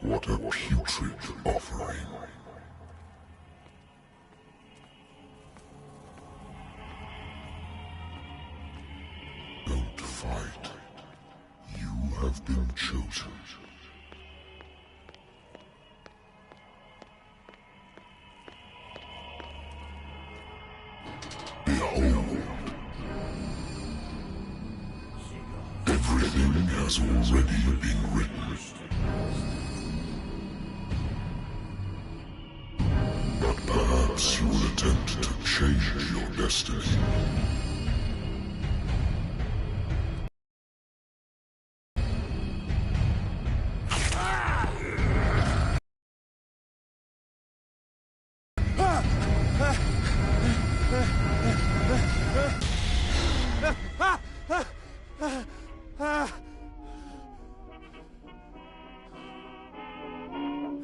What a putrid offering. Don't fight. You have been chosen. Behold. Everything has already been written. But perhaps you will attempt to change your destiny.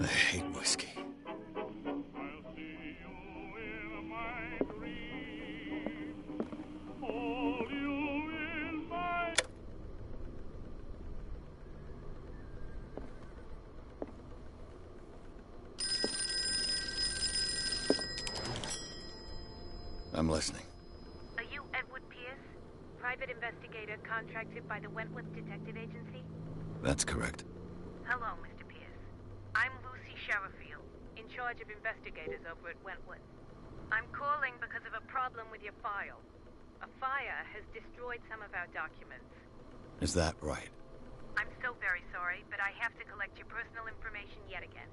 I hate whiskey. I'm listening. Are you Edward Pierce, private investigator contracted by the Wentworth Detective Agency? That's correct. Hello, Mr. Pierce. I'm Lucy Sherifield, in charge of investigators over at Wentworth. I'm calling because of a problem with your file. A fire has destroyed some of our documents. Is that right? I'm so very sorry, but I have to collect your personal information yet again.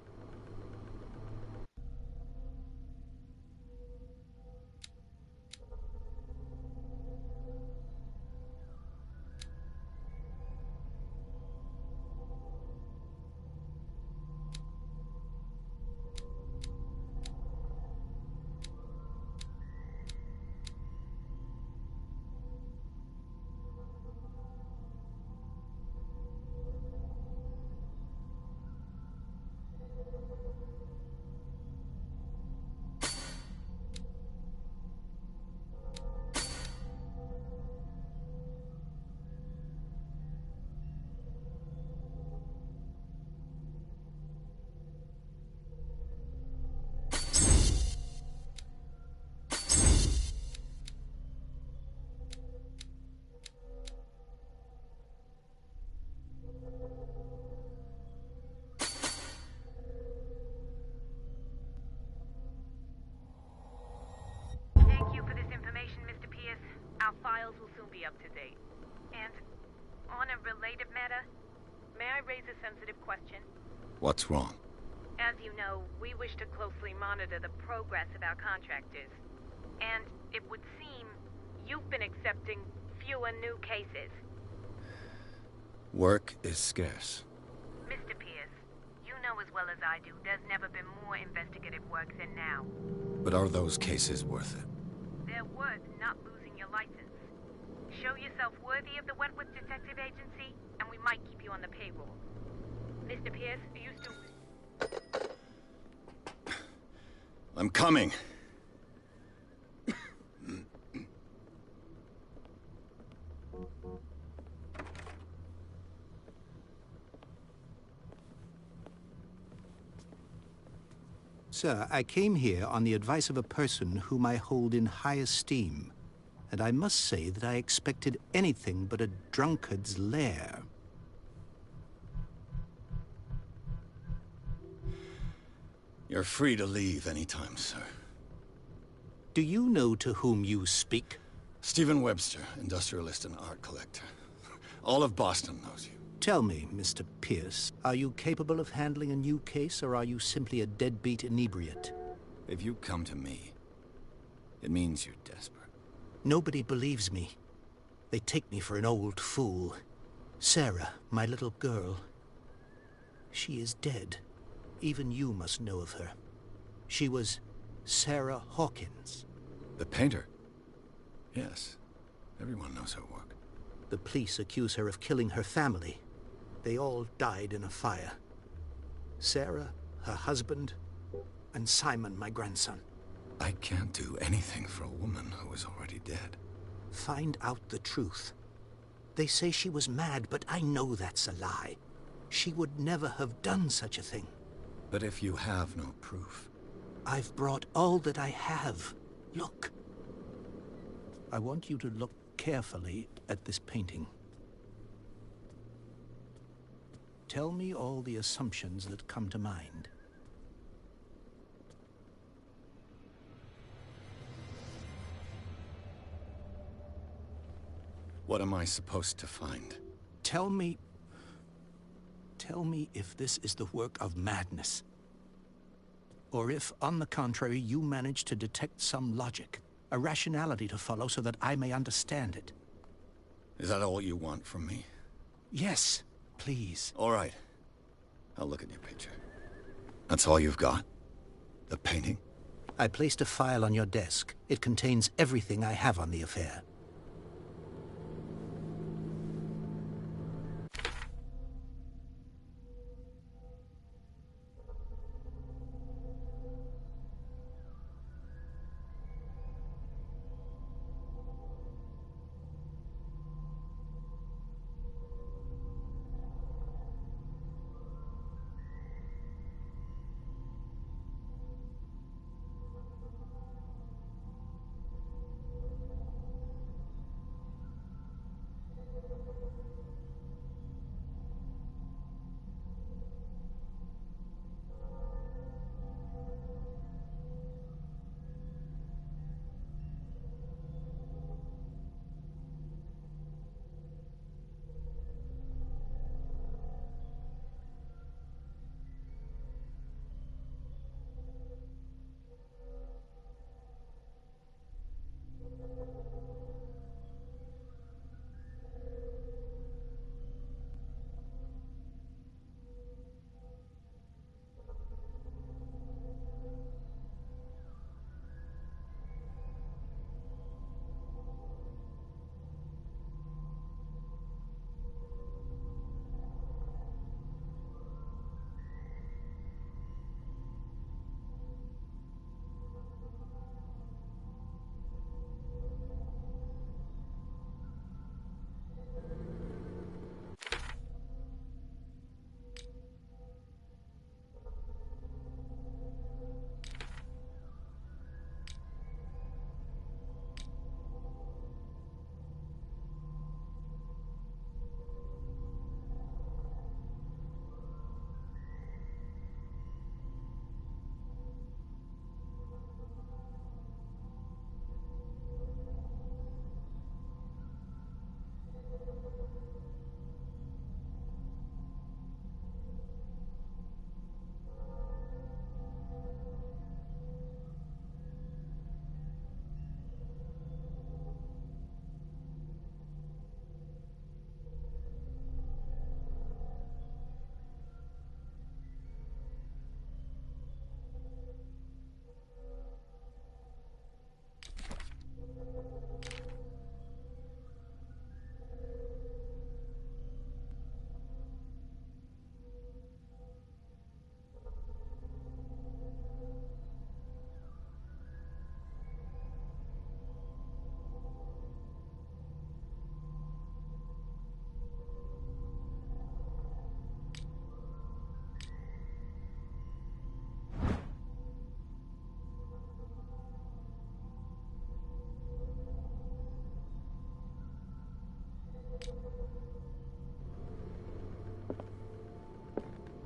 Thank you for this information, Mr. Pierce. Our files will soon be up to date. And on a related matter, may I raise a sensitive question? What's wrong? As you know, we wish to closely monitor the progress of our contractors. And it would seem you've been accepting fewer new cases. Work is scarce. Mr. Pierce, you know as well as I do, there's never been more investigative work than now. But are those cases worth it? They're worth not losing your license. Show yourself worthy of the Wentworth Detective Agency, and we might keep you on the payroll. Mr. Pierce, are you still... I'm coming. Sir, I came here on the advice of a person whom I hold in high esteem, and I must say that I expected anything but a drunkard's lair. You're free to leave anytime, sir. Do you know to whom you speak? Stephen Webster, industrialist and art collector. All of Boston knows you. Tell me, Mr. Pierce, are you capable of handling a new case, or are you simply a deadbeat inebriate? If you come to me, it means you're desperate. Nobody believes me. They take me for an old fool. Sarah, my little girl, she is dead. Even you must know of her. She was Sarah Hawkins. The painter? Yes. Everyone knows her work. The police accuse her of killing her family. They all died in a fire. Sarah, her husband, and Simon, my grandson. I can't do anything for a woman who is already dead. Find out the truth. They say she was mad, but I know that's a lie. She would never have done such a thing. But if you have no proof... I've brought all that I have. Look. I want you to look carefully at this painting. Tell me all the assumptions that come to mind. What am I supposed to find? Tell me if this is the work of madness. Or if, on the contrary, you manage to detect some logic, a rationality to follow so that I may understand it. Is that all you want from me? Yes, please. All right. I'll look at your picture. That's all you've got? The painting? I placed a file on your desk. It contains everything I have on the affair.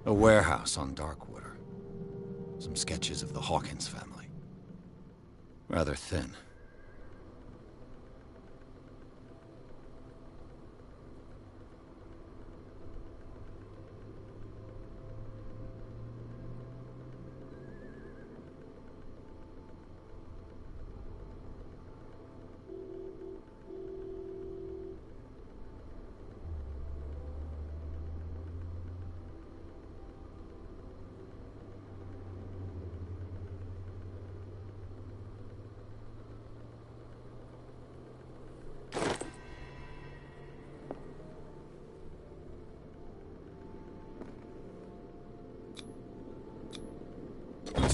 A warehouse on Darkwater. Some sketches of the Hawkins family. Rather thin.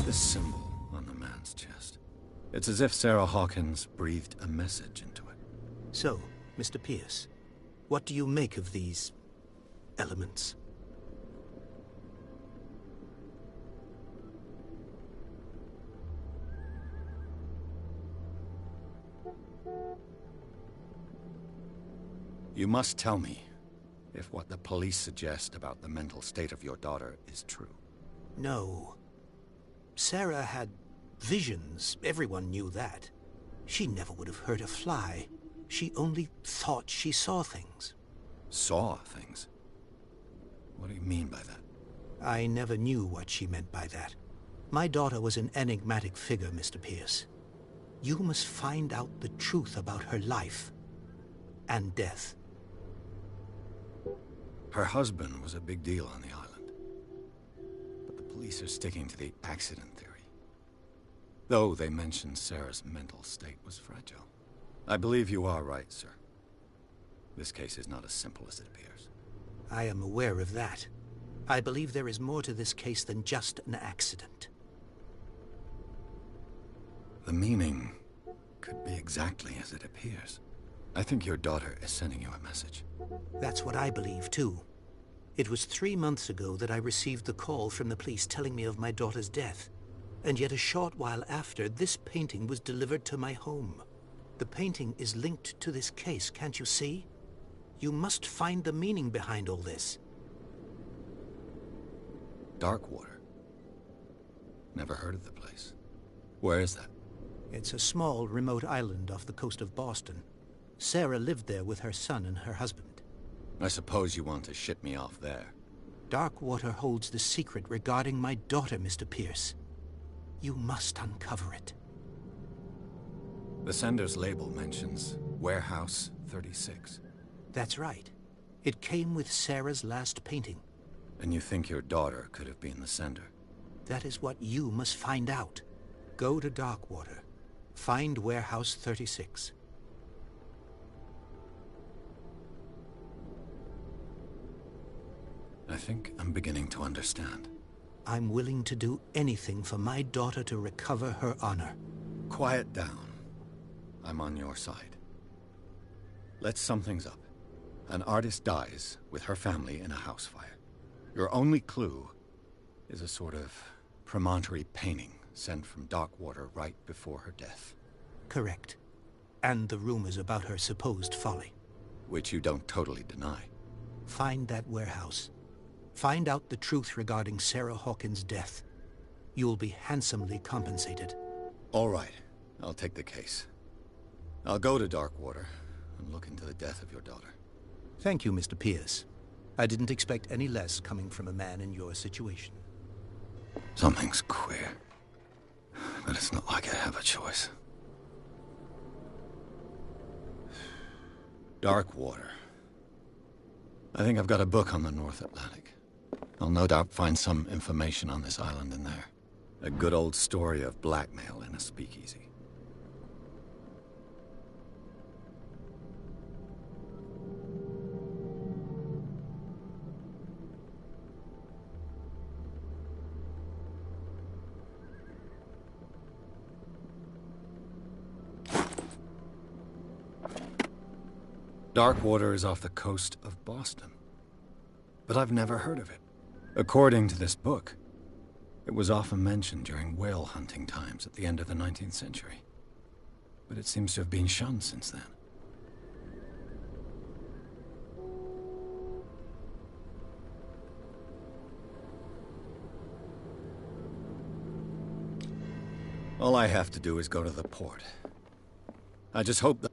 This symbol on the man's chest. It's as if Sarah Hawkins breathed a message into it. So, Mr. Pierce, what do you make of these elements? You must tell me if what the police suggest about the mental state of your daughter is true. No. Sarah had visions. Everyone knew that. She never would have hurt a fly. She only thought she saw things. Saw things? What do you mean by that? I never knew what she meant by that. My daughter was an enigmatic figure, Mr. Pierce. You must find out the truth about her life and death. Her husband was a big deal on the island. But the police are sticking to the accident theory. Though they mentioned Sarah's mental state was fragile. I believe you are right, sir. This case is not as simple as it appears. I am aware of that. I believe there is more to this case than just an accident. The meaning could be exactly as it appears. I think your daughter is sending you a message. That's what I believe, too. It was 3 months ago that I received the call from the police telling me of my daughter's death. And yet a short while after, this painting was delivered to my home. The painting is linked to this case, can't you see? You must find the meaning behind all this. Darkwater. Never heard of the place. Where is that? It's a small, remote island off the coast of Boston. Sarah lived there with her son and her husband. I suppose you want to ship me off there. Darkwater holds the secret regarding my daughter, Mr. Pierce. You must uncover it. The sender's label mentions Warehouse 36. That's right. It came with Sarah's last painting. And you think your daughter could have been the sender? That is what you must find out. Go to Darkwater. Find Warehouse 36. I think I'm beginning to understand. I'm willing to do anything for my daughter to recover her honor. Quiet down. I'm on your side. Let's sum things up. An artist dies with her family in a house fire. Your only clue is a sort of promontory painting sent from Darkwater right before her death. Correct. And the rumors about her supposed folly. Which you don't totally deny. Find that warehouse. Find out the truth regarding Sarah Hawkins' death. You'll be handsomely compensated. All right. I'll take the case. I'll go to Darkwater and look into the death of your daughter. Thank you, Mr. Pierce. I didn't expect any less coming from a man in your situation. Something's queer. But it's not like I have a choice. Darkwater. I think I've got a book on the North Atlantic. I'll no doubt find some information on this island in there. A good old story of blackmail in a speakeasy. Darkwater is off the coast of Boston. But I've never heard of it. According to this book, it was often mentioned during whale hunting times at the end of the 19th century. But it seems to have been shunned since then. All I have to do is go to the port. I just hope that...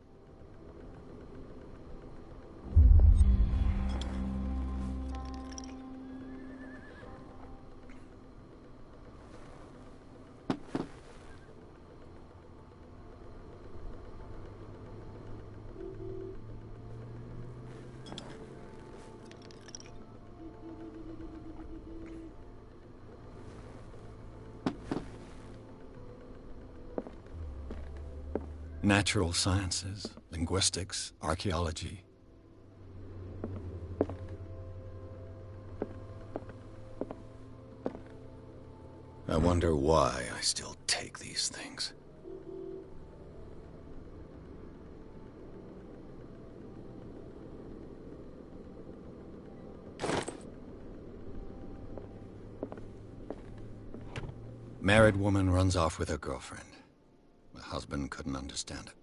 Natural sciences, linguistics, archaeology. I wonder why I still take these things. Married woman runs off with her girlfriend. The husband couldn't understand it.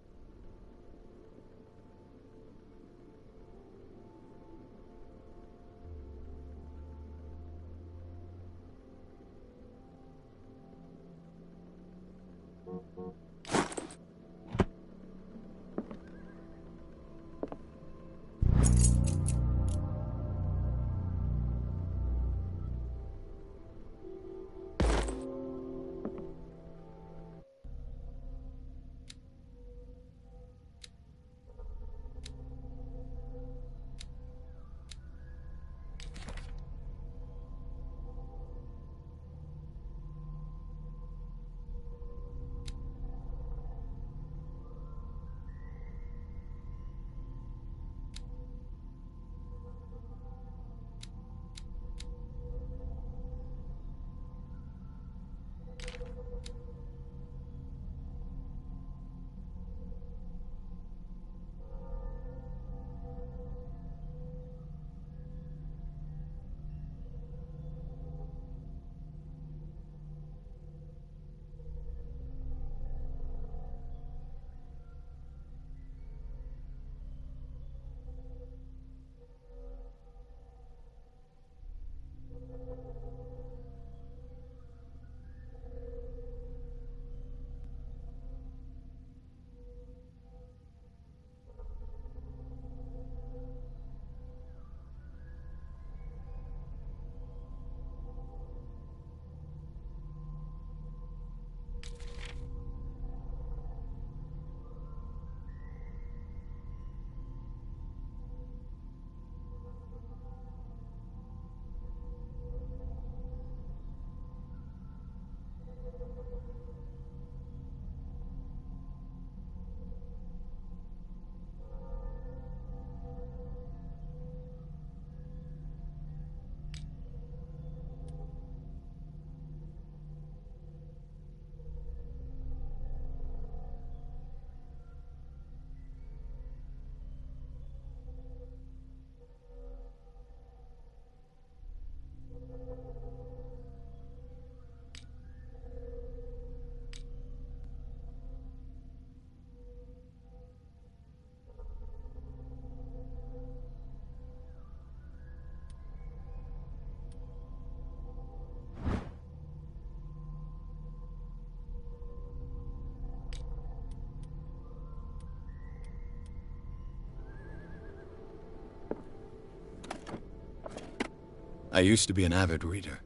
I used to be an avid reader.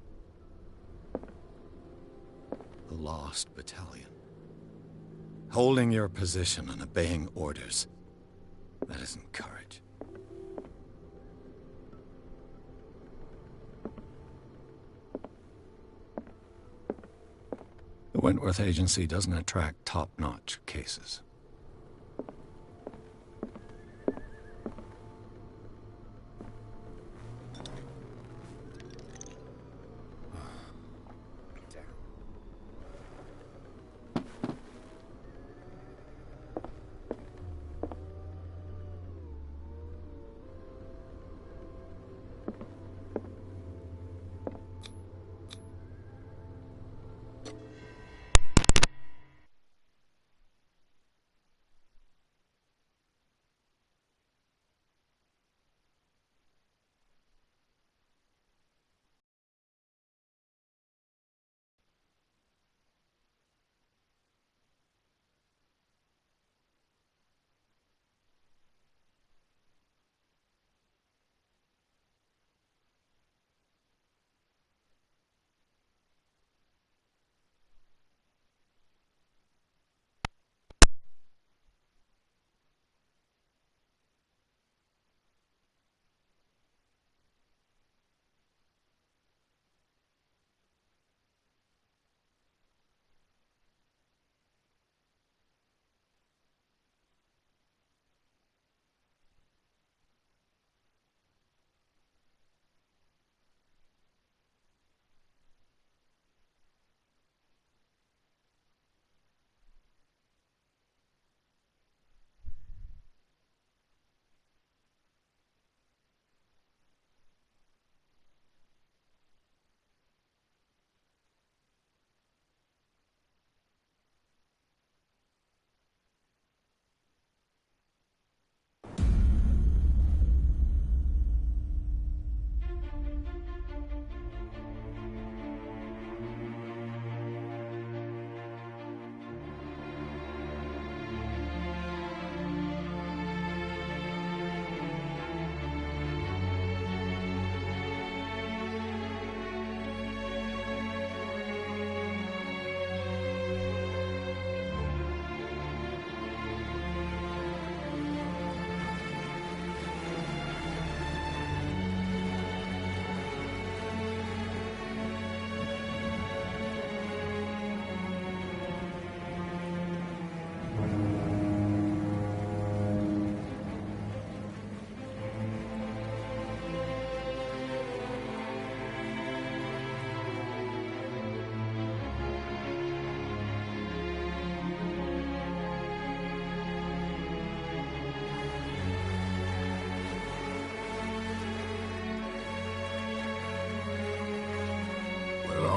The Lost Battalion. Holding your position and obeying orders. That isn't courage. The Wentworth Agency doesn't attract top-notch cases.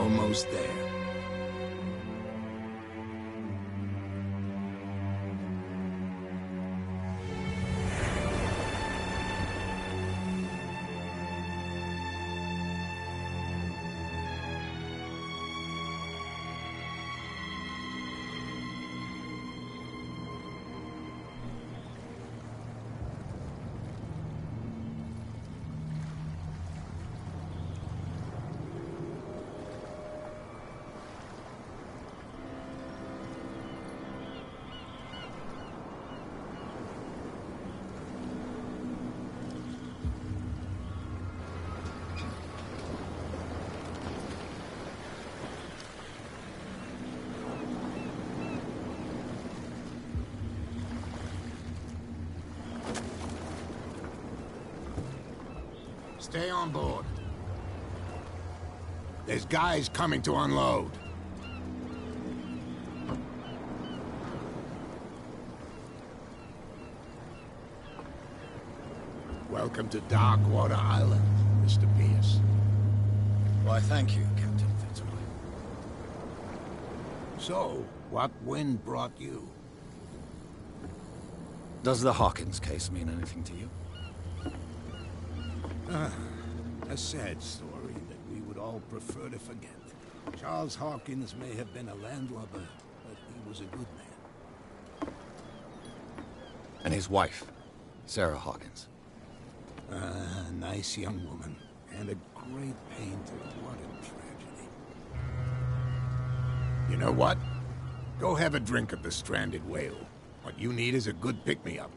almost there. Stay on board. There's guys coming to unload. Welcome to Darkwater Island, Mr. Pierce. Why, thank you, Captain Fitzroy. So, what wind brought you? Does the Hawkins case mean anything to you? A sad story that we would all prefer to forget. Charles Hawkins may have been a landlubber, but he was a good man. And his wife, Sarah Hawkins. A nice young woman, and a great painter. What a tragedy. You know what? Go have a drink at the Stranded Whale. What you need is a good pick-me-up.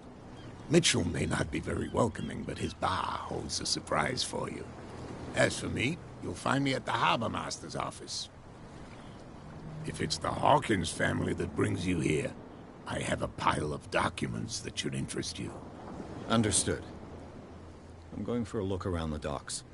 Mitchell may not be very welcoming, but his bar holds a surprise for you. As for me, you'll find me at the Harbor Master's office. If it's the Hawkins family that brings you here, I have a pile of documents that should interest you. Understood. I'm going for a look around the docks.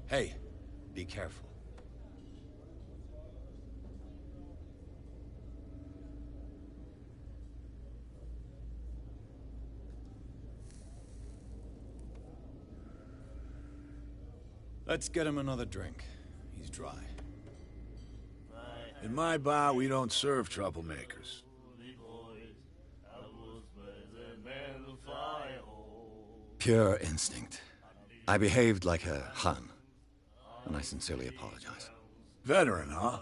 Hey, be careful. Let's get him another drink. He's dry. In my bar, we don't serve troublemakers. Pure instinct. I behaved like a Hun, and I sincerely apologize. Veteran, huh?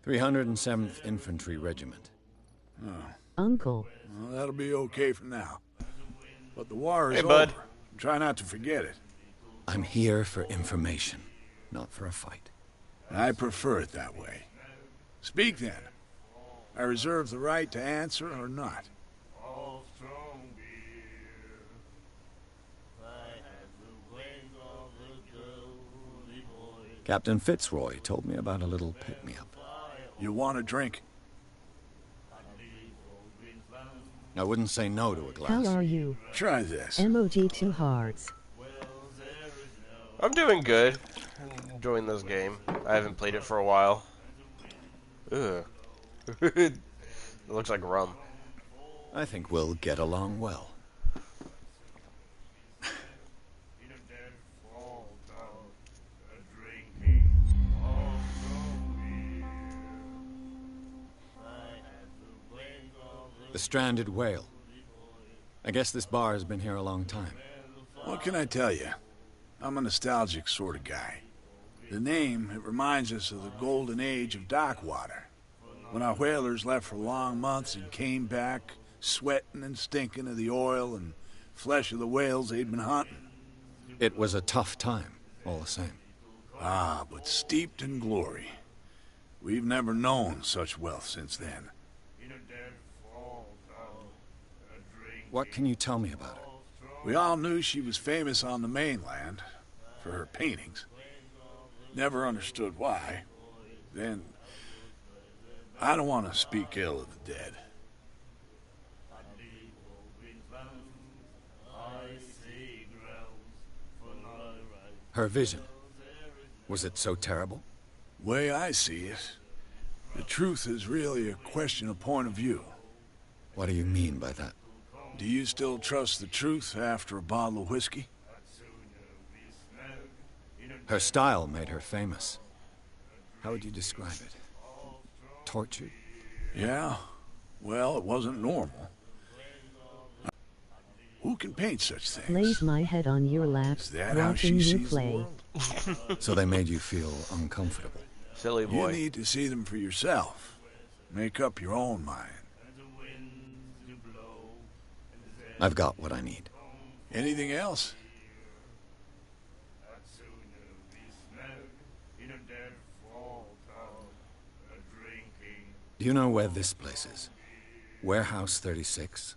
307th Infantry Regiment. Uncle. Well, that'll be okay for now. But the war is Hey, bud. over. Try not to forget it. I'm here for information, not for a fight. I prefer it that way. Speak then. I reserve the right to answer or not. Captain Fitzroy told me about a little pick-me-up. You want a drink? I wouldn't say no to a glass. How are you? Try this. Emoji 2 hearts. I'm doing good. I'm enjoying this game. I haven't played it for a while. Ugh. It looks like rum. I think we'll get along well. The Stranded Whale. I guess this bar has been here a long time. What can I tell you? I'm a nostalgic sort of guy. The name, it reminds us of the golden age of dockwater. When our whalers left for long months and came back, sweating and stinking of the oil and flesh of the whales they'd been hunting. It was a tough time, all the same. Ah, but steeped in glory. We've never known such wealth since then. What can you tell me about her? We all knew she was famous on the mainland for her paintings. Never understood why. Then, I don't want to speak ill of the dead. Her vision. Was it so terrible? Way I see it, the truth is really a question of point of view. What do you mean by that? Do you still trust the truth after a bottle of whiskey? Her style made her famous. How would you describe it? Tortured? Yeah. Well, it wasn't normal. Who can paint such things? Lays my head on your lap, Is that how watching she you sees play. the world? So they made you feel uncomfortable. Silly You boy. need to see them for yourself. Make up your own mind. I've got what I need. Anything else? Do you know where this place is? Warehouse 36,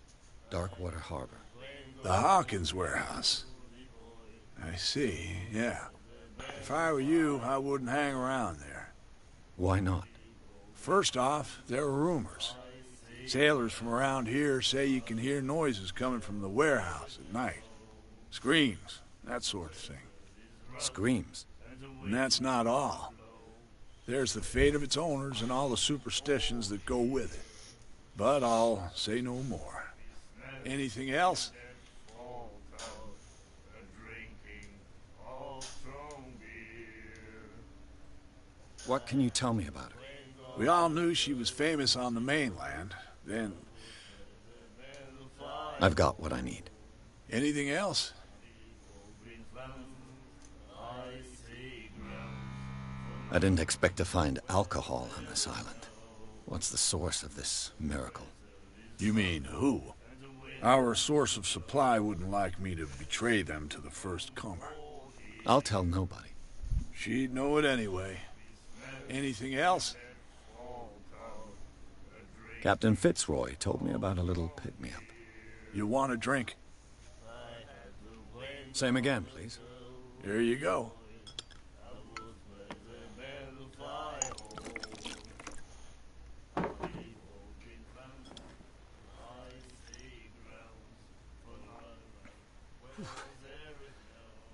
Darkwater Harbor. The Hawkins warehouse. I see, yeah. If I were you, I wouldn't hang around there. Why not? First off, there are rumors. Sailors from around here say you can hear noises coming from the warehouse at night. Screams, that sort of thing. Screams. And that's not all. There's the fate of its owners and all the superstitions that go with it. But I'll say no more. Anything else? What can you tell me about her? We all knew she was famous on the mainland. Then, I've got what I need. anything else? I didn't expect to find alcohol on this island. What's the source of this miracle? You mean who? Our source of supply wouldn't like me to betray them to the first comer. I'll tell nobody. She'd know it anyway. Anything else? Captain Fitzroy told me about a little pick-me-up. You want a drink? Same again, please. Here you go.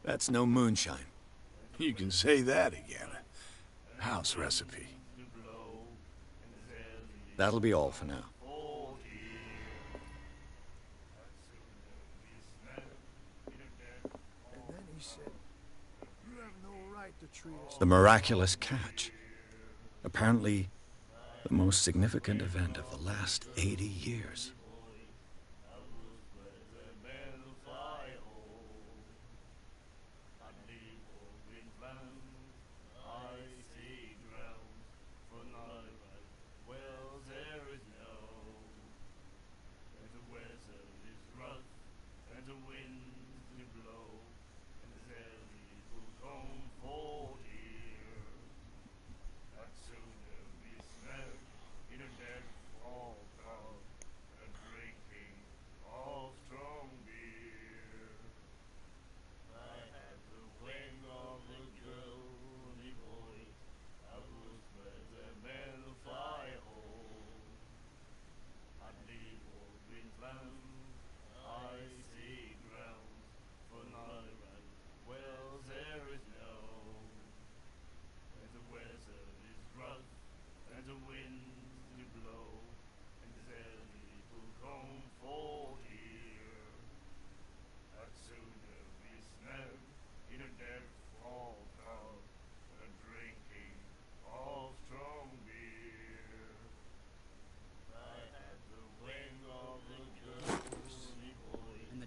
That's no moonshine. You can say that again. House recipe. That'll be all for now. The miraculous catch. Apparently, the most significant event of the last 80 years.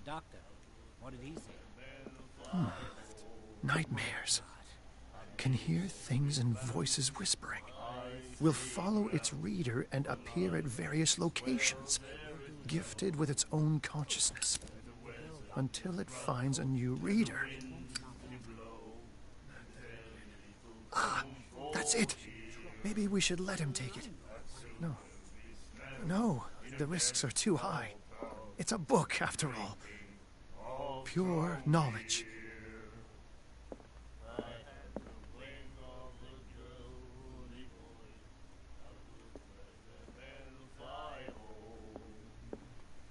Doctor, what did he say? Nightmares. Can hear things and voices whispering. Will follow its reader and appear at various locations, gifted with its own consciousness, until it finds a new reader. Ah, that's it. Maybe we should let him take it. No, the risks are too high. It's a book, after all. Pure knowledge.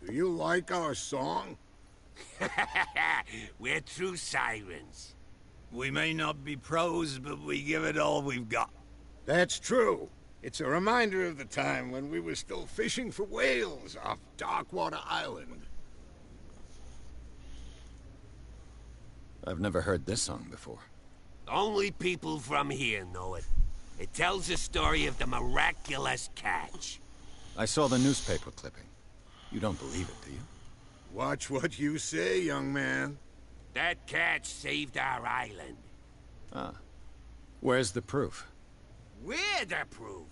Do you like our song? We're true sirens. We may not be pros, but we give it all we've got. That's true. It's a reminder of the time when we were still fishing for whales off Darkwater Island. I've never heard this song before. Only people from here know it. It tells the story of the miraculous catch. I saw the newspaper clipping. You don't believe it, do you? Watch what you say, young man. That catch saved our island. Ah. Where's the proof? We're the proof.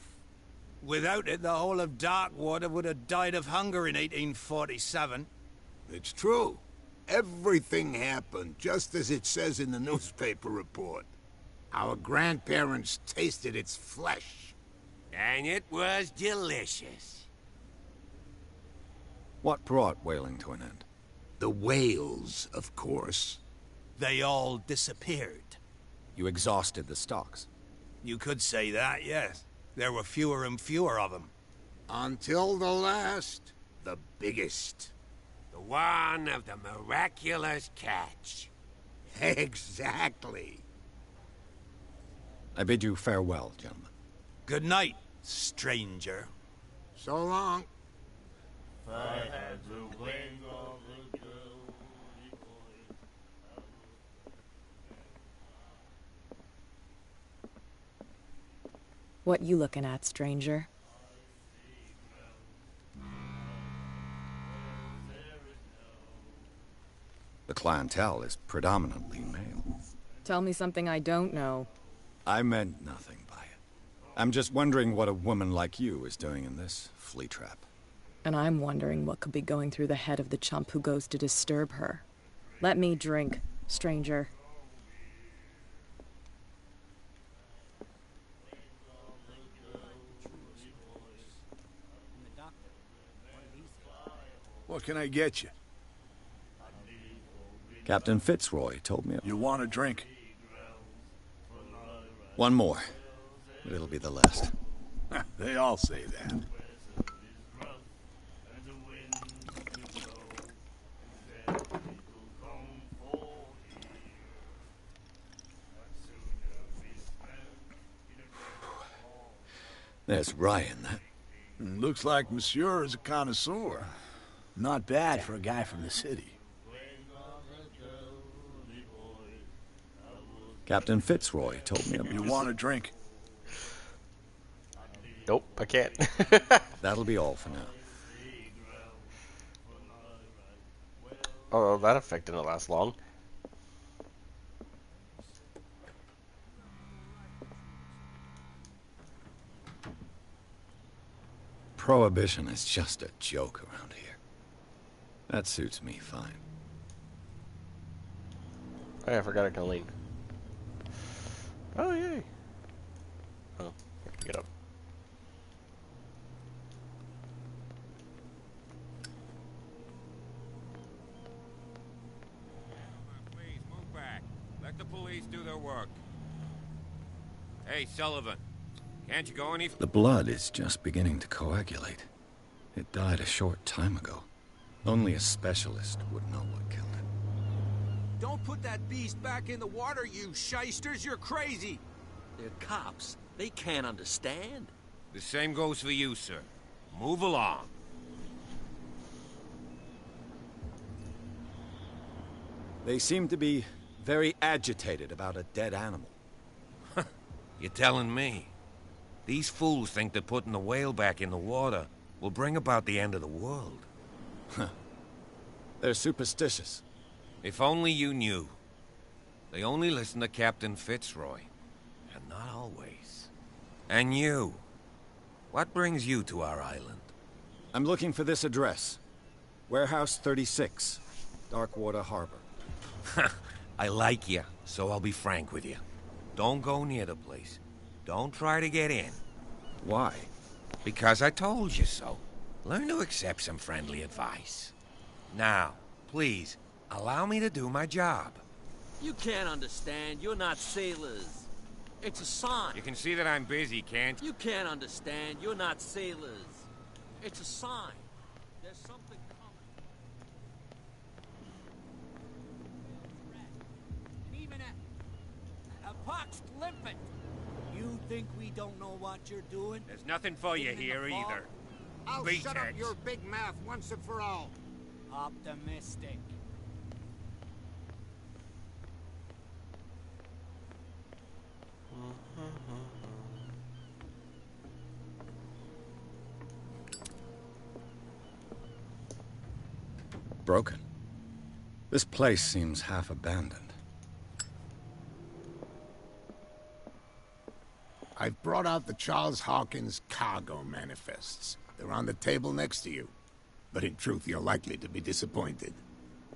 Without it, the whole of Darkwater would have died of hunger in 1847. It's true. Everything happened just as it says in the newspaper report. Our grandparents tasted its flesh. And it was delicious. What brought whaling to an end? The whales, of course. They all disappeared. You exhausted the stocks. You could say that, yes. There were fewer and fewer of them. Until the last, the biggest. The one of the miraculous catch. Exactly. I bid you farewell, gentlemen. Good night, stranger. So long. If I had the wing of a girl. What you looking at, stranger? The clientele is predominantly male. Tell me something I don't know. I meant nothing by it. I'm just wondering what a woman like you is doing in this flea trap. And I'm wondering what could be going through the head of the chump who goes to disturb her. Let me drink, stranger. What can I get you? Captain Fitzroy told me. You want a drink? One more, but it'll be the last. They all say that. There's Ryan. Looks like Monsieur is a connoisseur. Not bad for a guy from the city. Captain Fitzroy told me about You want a drink? Nope, I can't. That'll be all for now. Oh, that effect didn't last long. Prohibition is just a joke around here. That suits me fine. Oh, I forgot I can lean. Oh, yay. Oh, I can get up. Please, move back. Let the police do their work. Hey, Sullivan. Can't you go any... The blood is just beginning to coagulate. It died a short time ago. Only a specialist would know what killed it. Don't put that beast back in the water, you shysters. You're crazy. They're cops. They can't understand. The same goes for you, sir. Move along. They seem to be very agitated about a dead animal. You're telling me? These fools think that putting the whale back in the water will bring about the end of the world. They're superstitious. If only you knew. They only listen to Captain Fitzroy. And not always. And you. What brings you to our island? I'm looking for this address. Warehouse 36, Darkwater Harbor. I like you, so I'll be frank with you. Don't go near the place. Don't try to get in. Why? Because I told you so. Learn to accept some friendly advice. Now, please, allow me to do my job. You can't understand. You're not sailors. It's a sign. You can see that I'm busy, can't you? You can't understand. You're not sailors. It's a sign. There's something coming. And even a pox limpet. You think we don't know what you're doing? There's nothing for you here either. I'll Beat shut up it. your big mouth once and for all. Optimistic. Broken. This place seems half abandoned. I've brought out the Charles Hawkins cargo manifests. They're on the table next to you. But in truth, you're likely to be disappointed.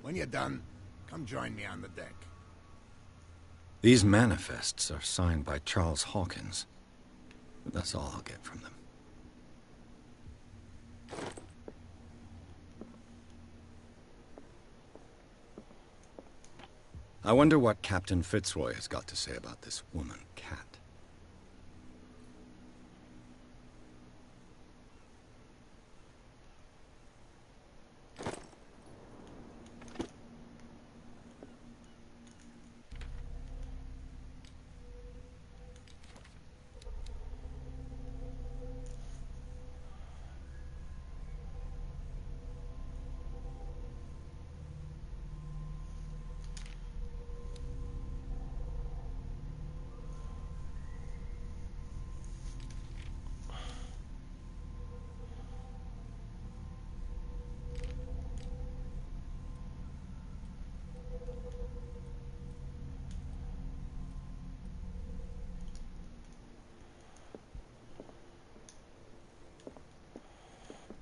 When you're done, come join me on the deck. These manifests are signed by Charles Hawkins. But that's all I'll get from them. I wonder what Captain Fitzroy has got to say about this woman, Cat.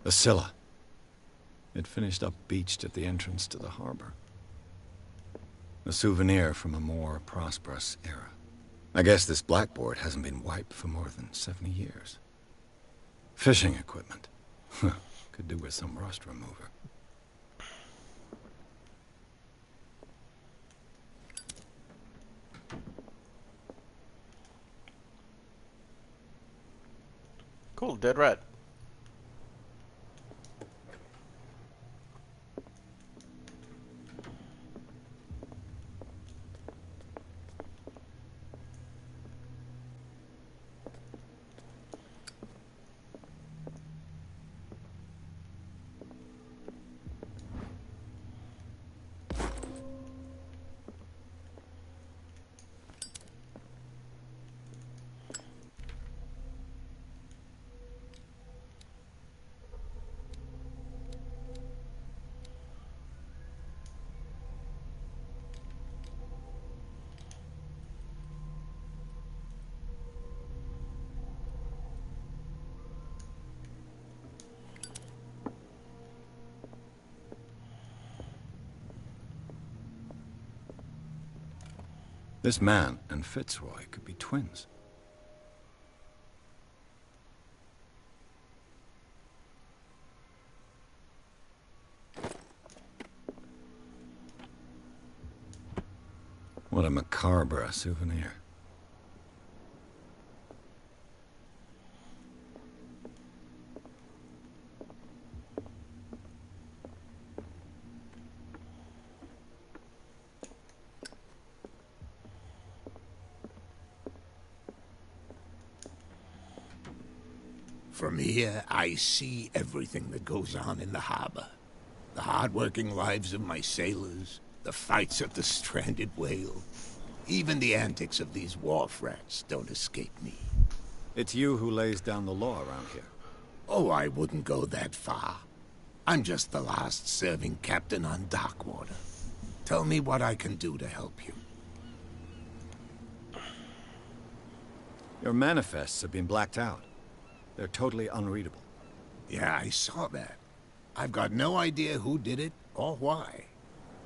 The Scylla. It finished up beached at the entrance to the harbor. A souvenir from a more prosperous era. I guess this blackboard hasn't been wiped for more than 70 years. Fishing equipment. Could do with some rust remover. Cool, dead rat. This man and Fitzroy could be twins. What a macabre souvenir. From here, I see everything that goes on in the harbor. The hard-working lives of my sailors, the fights of the stranded whale. Even the antics of these wharf rats don't escape me. It's you who lays down the law around here. Oh, I wouldn't go that far. I'm just the last serving captain on Darkwater. Tell me what I can do to help you. Your manifests have been blacked out. They're totally unreadable. Yeah, I saw that. I've got no idea who did it or why.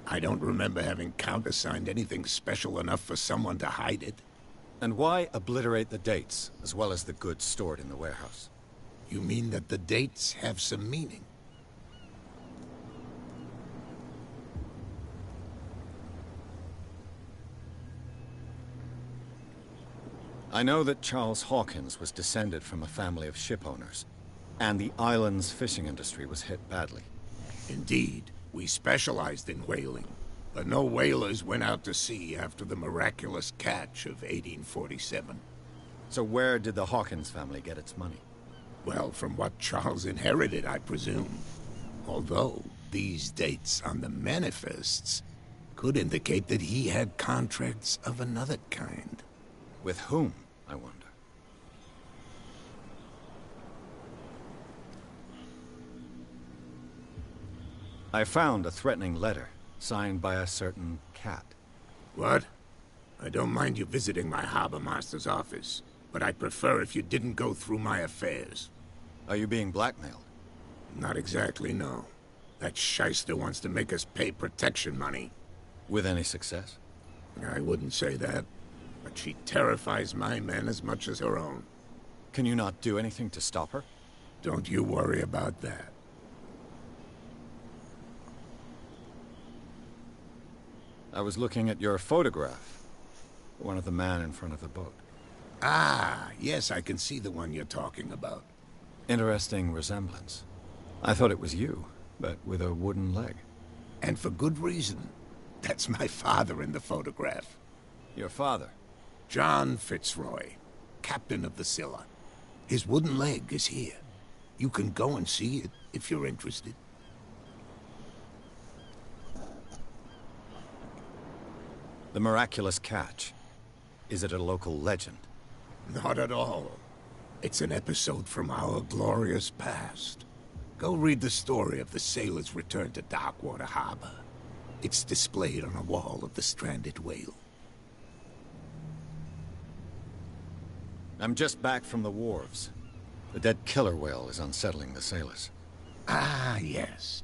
I don't remember having countersigned anything special enough for someone to hide it. And why obliterate the dates, as well as the goods stored in the warehouse? You mean that the dates have some meaning? I know that Charles Hawkins was descended from a family of ship owners, and the island's fishing industry was hit badly. Indeed, we specialized in whaling, but no whalers went out to sea after the miraculous catch of 1847. So where did the Hawkins family get its money? Well, from what Charles inherited, I presume. Although, these dates on the manifests could indicate that he had contracts of another kind. With whom, I wonder? I found a threatening letter, signed by a certain cat. What? I don't mind you visiting my harbor master's office, but I'd prefer if you didn't go through my affairs. Are you being blackmailed? Not exactly, no. That shyster wants to make us pay protection money. With any success? I wouldn't say that, but she terrifies my men as much as her own. Can you not do anything to stop her? Don't you worry about that. I was looking at your photograph. One of the man in front of the boat. Ah, yes, I can see the one you're talking about. Interesting resemblance. I thought it was you, but with a wooden leg. And for good reason. That's my father in the photograph. Your father? John Fitzroy, captain of the Scylla. His wooden leg is here. You can go and see it if you're interested. The miraculous catch. Is it a local legend? Not at all. It's an episode from our glorious past. Go read the story of the sailor's return to Darkwater Harbor. It's displayed on a wall of the stranded whale. I'm just back from the wharves. The dead killer whale is unsettling the sailors. Ah, yes.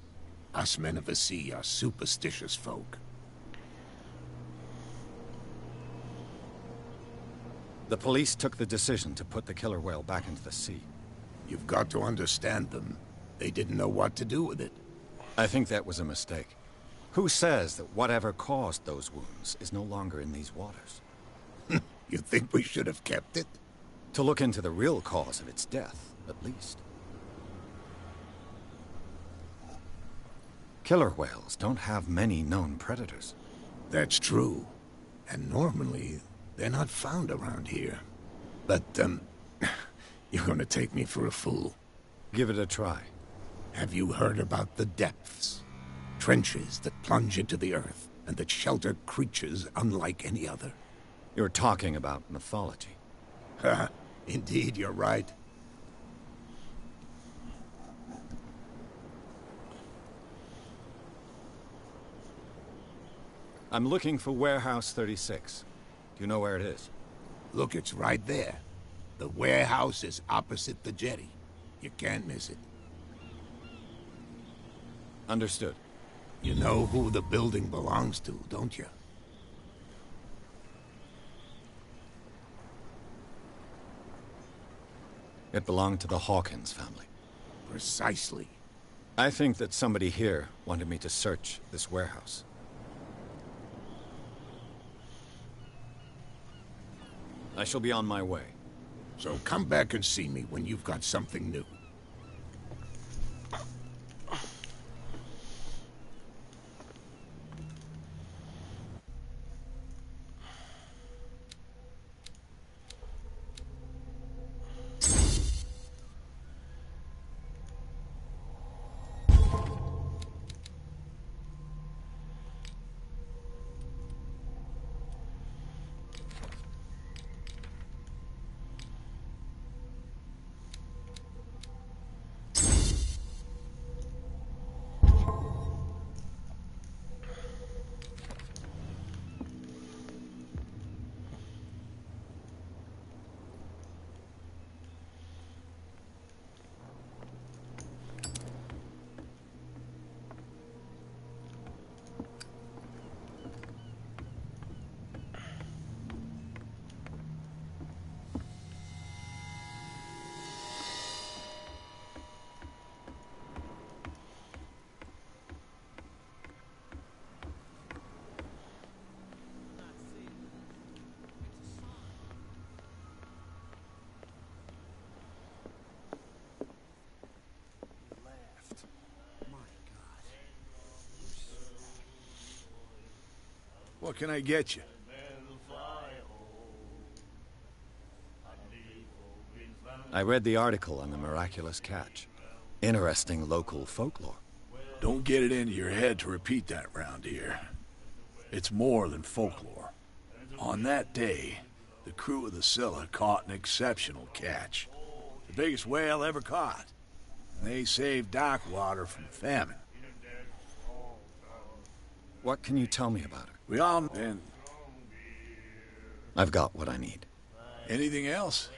Us men of the sea are superstitious folk. The police took the decision to put the killer whale back into the sea. You've got to understand them. They didn't know what to do with it. I think that was a mistake. Who says that whatever caused those wounds is no longer in these waters? You think we should have kept it? To look into the real cause of its death, at least. Killer whales don't have many known predators. That's true. And normally, they're not found around here. But, you're gonna take me for a fool. Give it a try. Have you heard about the depths? Trenches that plunge into the earth, and that shelter creatures unlike any other. You're talking about mythology. Ha! Indeed, you're right. I'm looking for Warehouse 36. Do you know where it is? Look, it's right there. The warehouse is opposite the jetty. You can't miss it. Understood. You know who the building belongs to, don't you? It belonged to the Hawkins family. Precisely. I think that somebody here wanted me to search this warehouse. I shall be on my way. So come back and see me when you've got something new. What can I get you? I read the article on the miraculous catch. Interesting local folklore. Don't get it into your head to repeat that round here. It's more than folklore. On that day, the crew of the Scylla caught an exceptional catch. The biggest whale ever caught. And they saved Darkwater from famine. What can you tell me about her? We all... and... I've got what I need. Anything else?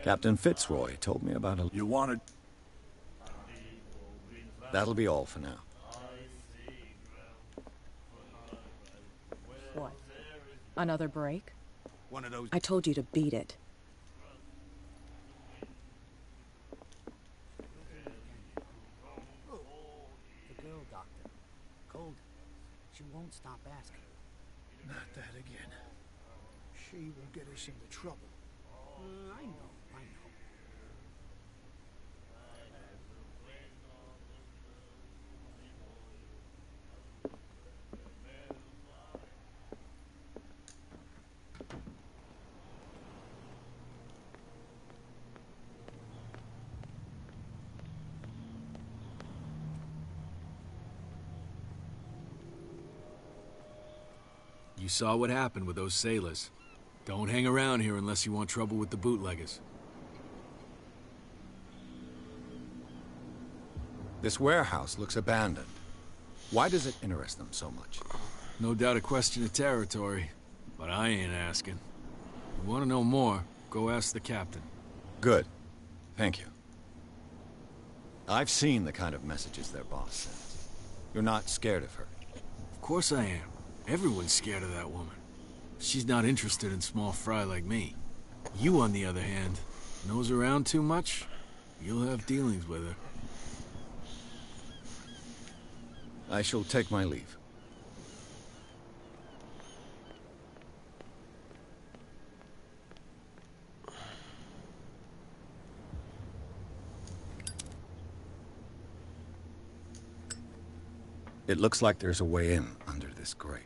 Captain Fitzroy told me about a... You wanted... That'll be all for now. What? Another break? One of those... I told you to beat it. The girl doctor. Cold. She won't stop asking. Not that again. She will get us into trouble. I know. You saw what happened with those sailors. Don't hang around here unless you want trouble with the bootleggers. This warehouse looks abandoned. Why does it interest them so much? No doubt a question of territory, but I ain't asking. You want to know more, go ask the captain. Good. Thank you. I've seen the kind of messages their boss sends. You're not scared of her. Of course I am. Everyone's scared of that woman. She's not interested in small fry like me. You, on the other hand, nose around too much, you'll have dealings with her. I shall take my leave. It looks like there's a way in under this grate.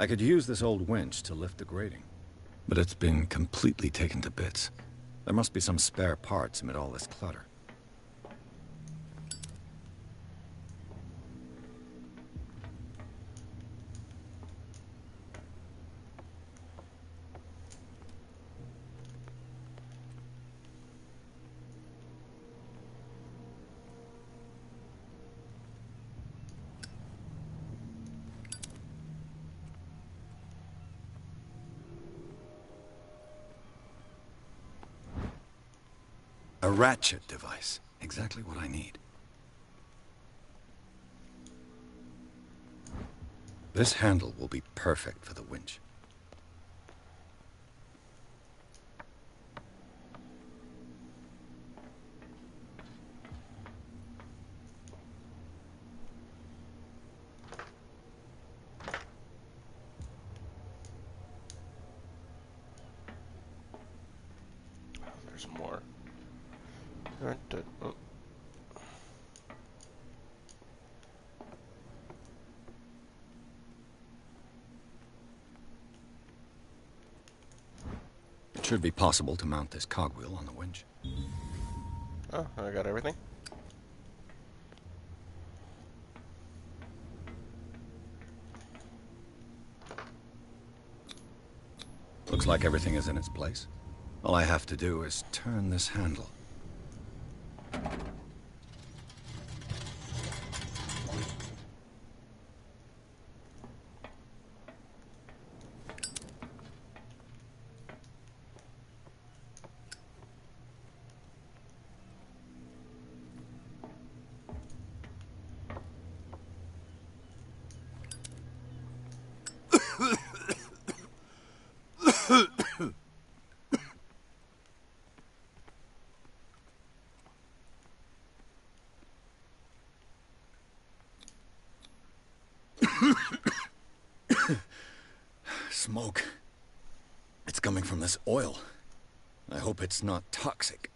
I could use this old winch to lift the grating, but it's been completely taken to bits. There must be some spare parts amid all this clutter. A ratchet device. Exactly what I need. This handle will be perfect for the winch. There's more. Oh. It should be possible to mount this cogwheel on the winch. Oh, I got everything. Looks like everything is in its place. All I have to do is turn this handle. Smoke. It's coming from this oil. I hope it's not toxic.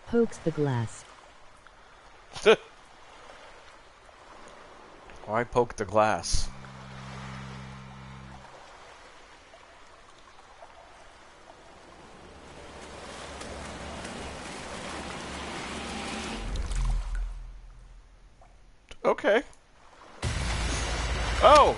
Pokes the glass. Why poke the glass? Okay. Oh!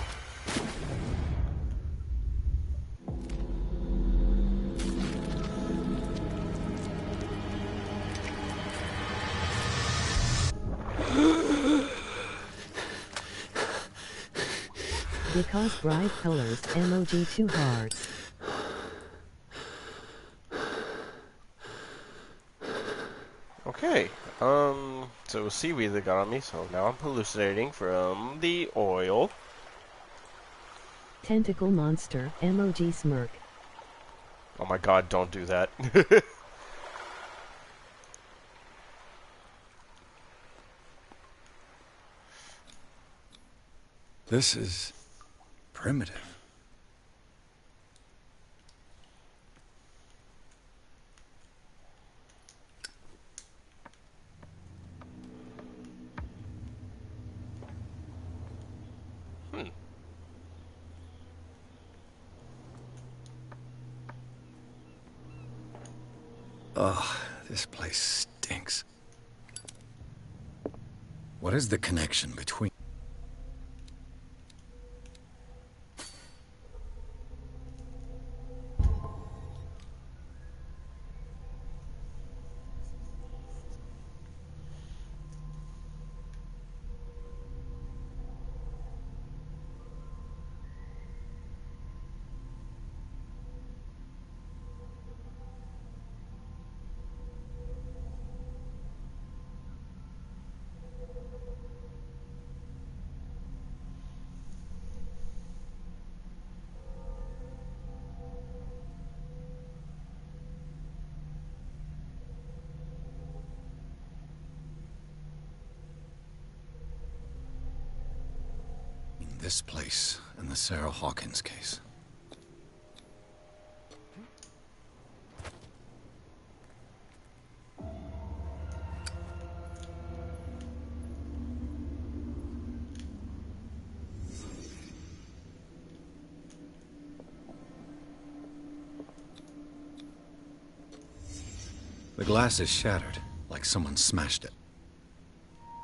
Because bright colors emoji 2 hearts. Okay. So it was seaweed that got on me, so now I'm hallucinating from the oil. Tentacle monster emoji smirk. Oh my god, don't do that. This is primitive. Ugh, this place stinks. What is the connection between... this place and the Sarah Hawkins case? The glass is shattered, like someone smashed it.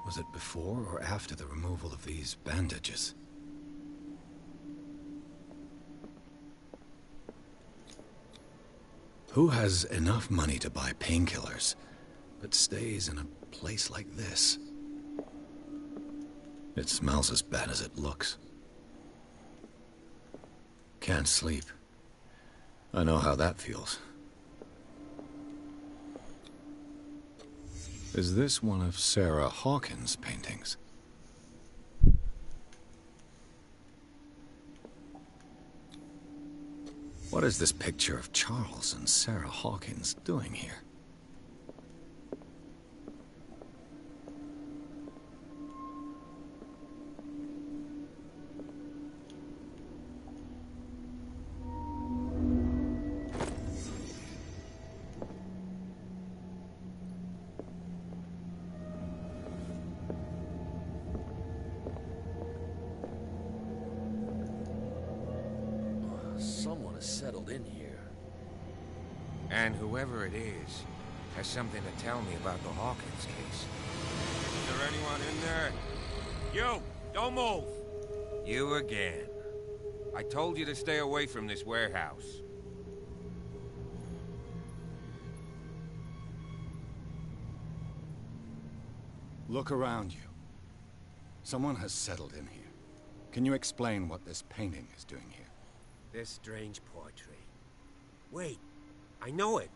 Was it before or after the removal of these bandages? Who has enough money to buy painkillers, but stays in a place like this? It smells as bad as it looks. Can't sleep. I know how that feels. Is this one of Sarah Hawkins' paintings? What is this picture of Charles and Sarah Hawkins doing here? Someone has settled in here. And whoever it is has something to tell me about the Hawkins case. Is there anyone in there? You! Don't move! You again. I told you to stay away from this warehouse. Look around you. Someone has settled in here. Can you explain what this painting is doing here? This strange portrait. Wait, I know it.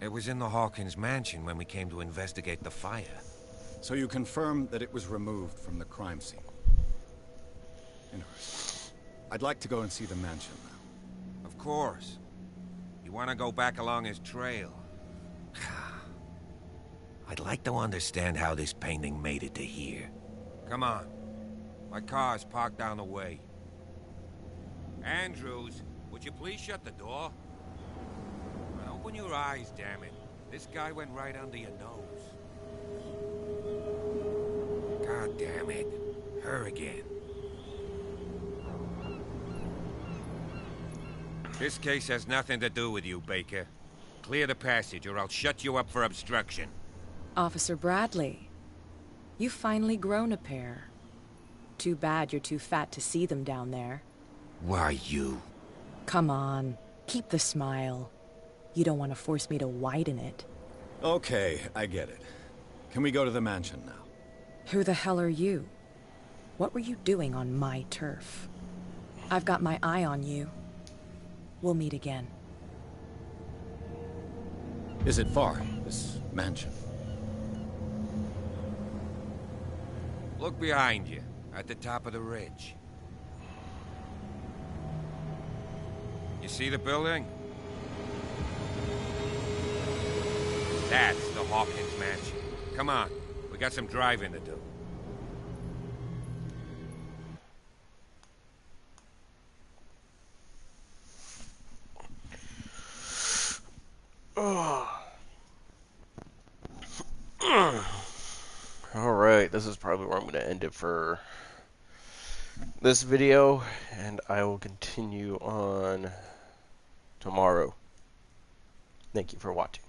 It was in the Hawkins mansion when we came to investigate the fire. So you confirm that it was removed from the crime scene? Interesting. I'd like to go and see the mansion now. Of course. You want to go back along his trail? I'd like to understand how this painting made it to here. Come on. My car's parked down the way. Andrews, would you please shut the door? Well, open your eyes, damn it. This guy went right under your nose. God damn it. Her again. This case has nothing to do with you, Baker. Clear the passage, or I'll shut you up for obstruction. Officer Bradley, you've finally grown a pair. Too bad you're too fat to see them down there. Why, you? Come on, keep the smile. You don't want to force me to widen it. Okay, I get it. Can we go to the mansion now? Who the hell are you? What were you doing on my turf? I've got my eye on you. We'll meet again. Is it far, this mansion? Look behind you, at the top of the ridge. You see the building? That's the Hawkins mansion. Come on, we got some driving to do. Alright, this is probably where I'm going to end it for this video, and I will continue on tomorrow. Thank you for watching.